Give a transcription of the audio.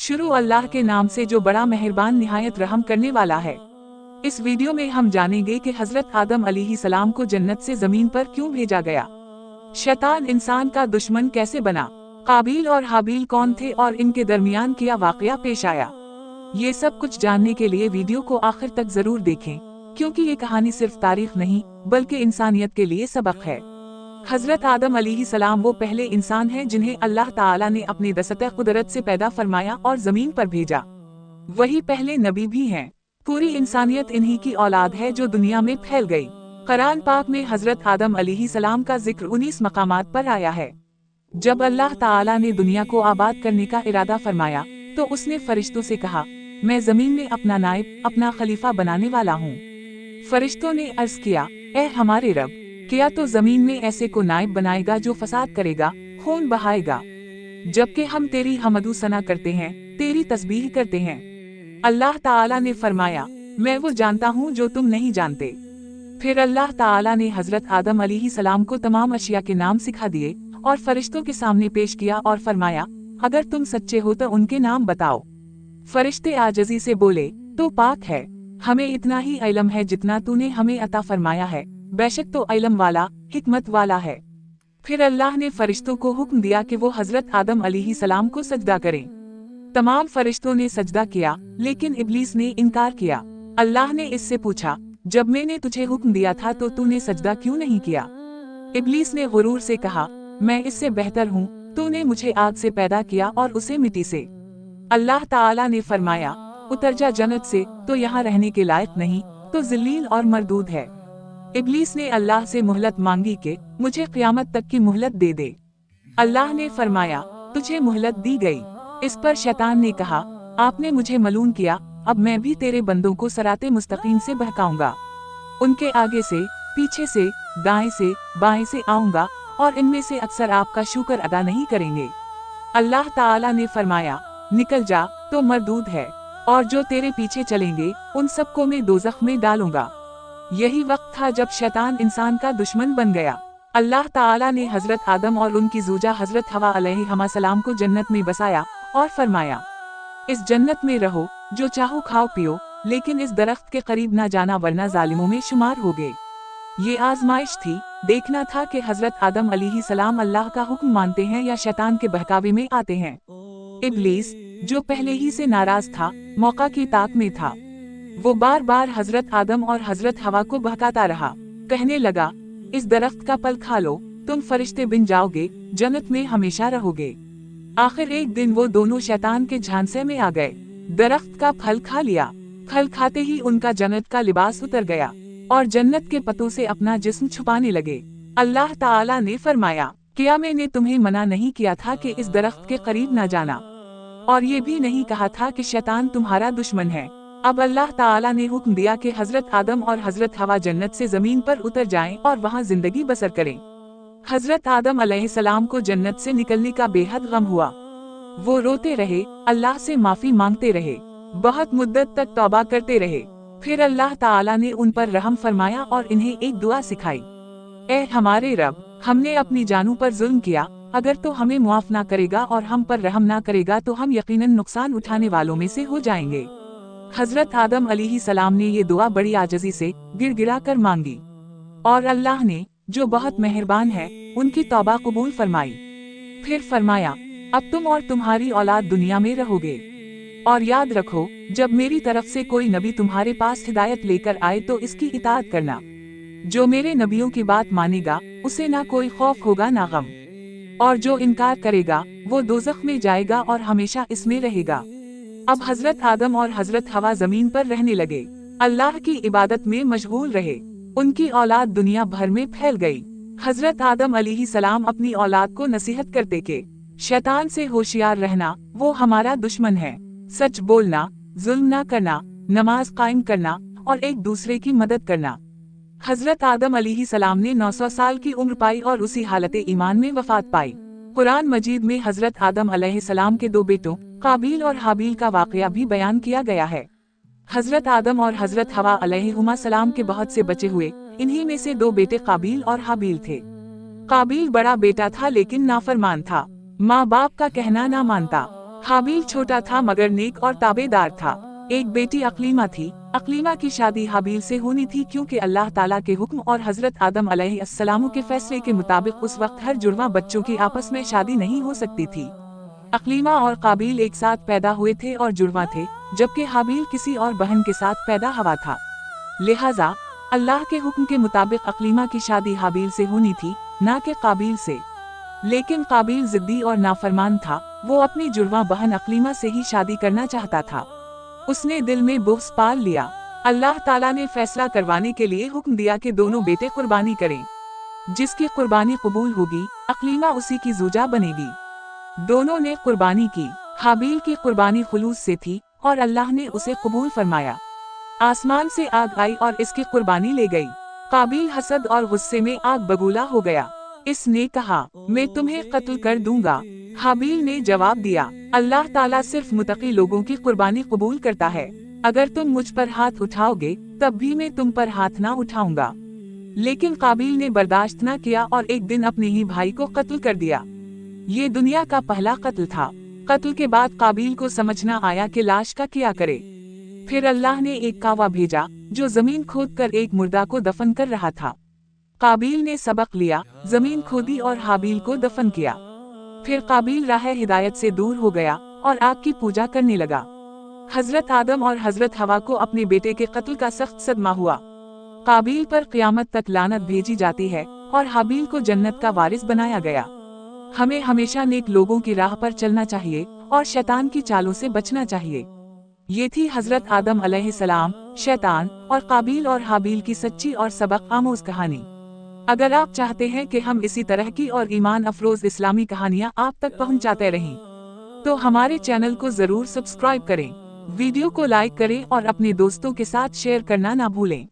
शुरू अल्लाह के नाम से जो बड़ा मेहरबान निहायत रहम करने वाला है। इस वीडियो में हम जानेंगे कि हजरत आदम अलैहिस्सलाम को जन्नत से जमीन पर क्यों भेजा गया, शैतान इंसान का दुश्मन कैसे बना, काबिल और हाबिल कौन थे और इनके दरमियान क्या वाकया पेश आया। ये सब कुछ जानने के लिए वीडियो को आखिर तक जरूर देखें, क्योंकि ये कहानी सिर्फ तारीख नहीं बल्कि इंसानियत के लिए सबक है। हजरत आदम अलैहिस्सलाम वो पहले इंसान हैं जिन्हें अल्लाह ताला ने अपनी दस्तए कुदरत से पैदा फरमाया और जमीन पर भेजा। वही पहले नबी भी हैं। पूरी इंसानियत इन्हीं की औलाद है जो दुनिया में फैल गई। कुरान पाक में हजरत आदम अलैहिस्सलाम का जिक्र 19 मकामात पर आया है। जब अल्लाह ताला ने दुनिया को आबाद करने का इरादा फरमाया तो उसने फरिश्तों से कहा, मैं जमीन में अपना नाइब, अपना खलीफा बनाने वाला हूँ। फरिश्तों ने अर्ज किया, ए हमारे रब, क्या तो जमीन में ऐसे को नाइब बनाएगा जो फसाद करेगा, खून बहाएगा, जबकि हम तेरी हमदु सना करते हैं, तेरी तस्बीह करते हैं। अल्लाह ताला ने फरमाया, मैं वो जानता हूँ जो तुम नहीं जानते। फिर अल्लाह ताला ने हजरत आदम अलैहिस्सलाम को तमाम अशिया के नाम सिखा दिए और फरिश्तों के सामने पेश किया और फरमाया, अगर तुम सच्चे हो तो उनके नाम बताओ। फरिश्ते आजजी से बोले, तो पाक है, हमें इतना ही इल्म है जितना तूने हमें अता फरमाया है, बेशक तो इल्म वाला, हिकमत वाला है। फिर अल्लाह ने फरिश्तों को हुक्म दिया कि वो हजरत आदम अलैहिस्सलाम को सजदा करें। तमाम फरिश्तों ने सजदा किया, लेकिन इब्लीस ने इनकार किया। अल्लाह ने इससे पूछा, जब मैंने तुझे हुक्म दिया था तो तूने सजदा क्यों नहीं किया? इब्लीस ने गुरूर से कहा, मैं इससे बेहतर हूँ, तूने मुझे आग से पैदा किया और उसे मिट्टी से। अल्लाह ताला ने फरमाया, उतर जा जन्नत से, तो यहाँ रहने के लायक नहीं, तो ज़लील और मरदूद है। इब्लीस ने अल्लाह से मोहलत मांगी कि मुझे क़यामत तक की मोहलत दे दे। अल्लाह ने फरमाया, तुझे मोहलत दी गई। इस पर शैतान ने कहा, आपने मुझे मलून किया, अब मैं भी तेरे बंदों को सराते मुस्तकीम से बहकाऊंगा। उनके आगे से, पीछे से, दाएं से, बाएं से आऊंगा और इनमें से अक्सर आपका शुक्र अदा नहीं करेंगे। अल्लाह ताला ने फरमाया, निकल जा, तो मरदूद है, और जो तेरे पीछे चलेंगे उन सबको मैं दोज़ख में डालूंगा। यही वक्त था जब शैतान इंसान का दुश्मन बन गया। अल्लाह ताला ने हजरत आदम और उनकी जूजा हजरत हवा अलैहिस्सलाम को जन्नत में बसाया और फरमाया, इस जन्नत में रहो, जो चाहो खाओ पियो, लेकिन इस दरख्त के करीब ना जाना वरना जालिमों में शुमार होगे। ये आजमाइश थी, देखना था कि हजरत आदम अलैहिस्सलाम अल्लाह का हुक्म मानते हैं या शैतान के बहकावे में आते हैं। इब्लीस, जो पहले ही से नाराज था, मौका की ताक में था। वो बार बार हजरत आदम और हजरत हवा को बहकाता रहा, कहने लगा, इस दरख्त का फल खा लो, तुम फरिश्ते बन जाओगे, जन्नत में हमेशा रहोगे। आखिर एक दिन वो दोनों शैतान के झांसे में आ गए, दरख्त का फल खा लिया। फल खाते ही उनका जन्नत का लिबास उतर गया और जन्नत के पतों से अपना जिस्म छुपाने लगे। अल्लाह ताला ने फरमाया, क्या मैंने तुम्हें मना नहीं किया था कि इस दरख्त के करीब न जाना, और ये भी नहीं कहा था कि शैतान तुम्हारा दुश्मन है। अब अल्लाह ताला ने हुक्म दिया कि हजरत आदम और हजरत हवा जन्नत से जमीन पर उतर जाएं और वहां जिंदगी बसर करें। हजरत आदम अलैहिस्सलाम को जन्नत से निकलने का बेहद गम हुआ। वो रोते रहे, अल्लाह से माफी मांगते रहे, बहुत मुद्दत तक तौबा करते रहे। फिर अल्लाह ताला ने उन पर रहम फरमाया और इन्हें एक दुआ सिखाई, ए हमारे रब, हमने अपनी जानों पर जुल्म किया, अगर तो हमें मुआफ ना करेगा और हम पर रहम ना करेगा तो हम यकीनन नुकसान उठाने वालों में से हो जाएंगे। हजरत आदम अलैहिस्सलाम ने ये दुआ बड़ी आजजी से गिड़गिड़ा कर मांगी और अल्लाह ने, जो बहुत मेहरबान है, उनकी तौबा कबूल फरमाई। फिर फरमाया, अब तुम और तुम्हारी औलाद दुनिया में रहोगे, और याद रखो, जब मेरी तरफ से कोई नबी तुम्हारे पास हिदायत लेकर आए तो इसकी इताअत करना। जो मेरे नबियों की बात मानेगा उसे ना कोई खौफ होगा ना गम, और जो इनकार करेगा वो दोज़ख में जाएगा और हमेशा इसमें रहेगा। अब हजरत आदम और हजरत हवा जमीन पर रहने लगे, अल्लाह की इबादत में मशगूल रहे। उनकी औलाद दुनिया भर में फैल गई। हजरत आदम अलैहिस्सलाम अपनी औलाद को नसीहत करते कि शैतान से होशियार रहना, वो हमारा दुश्मन है। सच बोलना, जुल्म ना करना, नमाज कायम करना और एक दूसरे की मदद करना। हजरत आदम अलैहिस्सलाम ने 900 साल की उम्र पाई और उसी हालत ईमान में वफात पाई। कुरान मजीद में हजरत आदम अलैहिस्सलाम के 2 बेटों काबिल और हाबिल का वाकया भी बयान किया गया है। हजरत आदम और हजरत हवा अलैहिस्सलाम के बहुत से बचे हुए, इन्हीं में से 2 बेटे काबिल और हाबिल थे। काबिल बड़ा बेटा था लेकिन नाफरमान था, माँ बाप का कहना ना मानता। हाबील छोटा था मगर नेक और ताबेदार था। एक बेटी अकलीमा थी। अकलीमा की शादी हाबील से होनी थी क्योंकि अल्लाह ताला के हुक्म और हजरत आदम अलैहिस्सलाम के फैसले के मुताबिक उस वक्त हर जुड़वा बच्चों की आपस में शादी नहीं हो सकती थी। अकलीमा और काबील एक साथ पैदा हुए थे और जुड़वा थे, जबकि हाबील किसी और बहन के साथ पैदा हुआ था। लिहाजा अल्लाह के हुक्म के मुताबिक अकलीमा की शादी हाबील से होनी थी, न कि काबील से। लेकिन काबील जिद्दी और नाफरमान था। वो अपनी जुड़वा बहन अकलीमा से ही शादी करना चाहता था। उसने दिल में बुग़्ज़ पाल लिया। अल्लाह ताला ने फैसला करवाने के लिए हुक्म दिया कि दोनों बेटे कुर्बानी करें। जिसकी कुर्बानी कबूल होगी, अकलीमा उसी की ज़ूजा बनेगी। दोनों ने कुर्बानी की। हाबील की कुर्बानी खुलूस से थी और अल्लाह ने उसे कबूल फरमाया। आसमान से आग आई और इसकी कुर्बानी ले गई। काबील हसद और गुस्से में आग बबूला हो गया। इसने कहा, मैं तुम्हें कत्ल कर दूंगा। हाबील ने जवाब दिया, अल्लाह ताला सिर्फ मुत्तकी लोगों की कुर्बानी कबूल करता है। अगर तुम मुझ पर हाथ उठाओगे तब भी मैं तुम पर हाथ ना उठाऊंगा। लेकिन काबील ने बर्दाश्त न किया और एक दिन अपने ही भाई को कत्ल कर दिया। ये दुनिया का पहला कत्ल था। कत्ल के बाद काबील को समझ न आया कि लाश का क्या करे। फिर अल्लाह ने एक कावा भेजा जो जमीन खोदकर एक मुर्दा को दफन कर रहा था। काबील ने सबक लिया, जमीन खोदी और हाबील को दफन किया। फिर काबील राह हिदायत से दूर हो गया और आग की पूजा करने लगा। हजरत आदम और हजरत हवा को अपने बेटे के कत्ल का सख्त सदमा हुआ। काबील पर क़यामत तक लानत भेजी जाती है और हाबील को जन्नत का वारिस बनाया गया। हमें हमेशा नेक लोगों की राह पर चलना चाहिए और शैतान की चालों से बचना चाहिए। ये थी हजरत आदम अलैहिस्सलाम, शैतान और काबील और हाबील की सच्ची और सबक आमोज कहानी। अगर आप चाहते हैं कि हम इसी तरह की और ईमान अफरोज इस्लामी कहानियाँ आप तक पहुँचाते रहें, तो हमारे चैनल को जरूर सब्सक्राइब करें, वीडियो को लाइक करें और अपने दोस्तों के साथ शेयर करना ना भूलें।